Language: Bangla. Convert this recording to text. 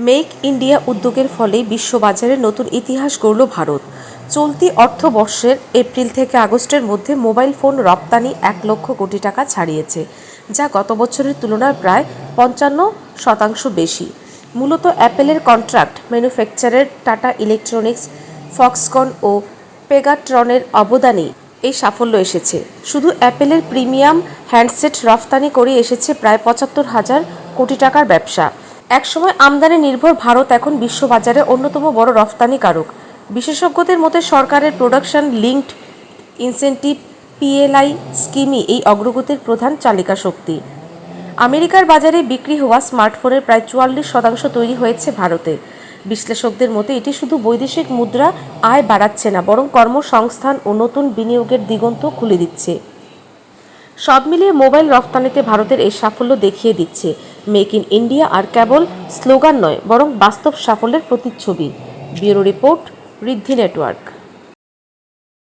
মেক ইন্ডিয়া উদ্যোগের ফলে বিশ্ববাজারে নতুন ইতিহাস গড়ল ভারত। চলতি অর্থবর্ষের এপ্রিল থেকে আগস্টের মধ্যে মোবাইল ফোন রপ্তানি 1,00,000 কোটি টাকা ছাড়িয়েছে, যা গত বছরের তুলনায় প্রায় 55% বেশি। মূলত অ্যাপেলের contract manufacturer Tata Electronics, Foxconn ও পেগাট্রনের অবদানেই এই সাফল্য এসেছে। শুধু অ্যাপেলের প্রিমিয়াম হ্যান্ডসেট রফতানি করে এসেছে প্রায় 75,000 কোটি টাকার ব্যবসা। একসময় আমদানি নির্ভর ভারত এখন বিশ্ববাজারে অন্যতম বড় রফতানিকারক। বিশেষজ্ঞদের মতে সরকারের প্রোডাকশন লিঙ্কড ইনসেন্টিভ পিএলআই স্কিমই এই অগ্রগতির প্রধান চালিকা শক্তি। আমেরিকার বাজারে বিক্রি হওয়া স্মার্টফোনের প্রায় 44% তৈরি হয়েছে ভারতে। বিশ্লেষকদের মতে এটি শুধু বৈদেশিক মুদ্রা আয় বাড়াচ্ছে না, বরং কর্মসংস্থান ও নতুন বিনিয়োগের দিগন্ত খুলে দিচ্ছে। সব মিলিয়ে মোবাইল রফতানিতে ভারতের এই সাফল্য দেখিয়ে দিচ্ছে মেক ইন ইন্ডিয়া আর কেবল স্লোগান নয়, বরং বাস্তব সাফল্যের প্রতিচ্ছবি। Bureau report, Riddhi network.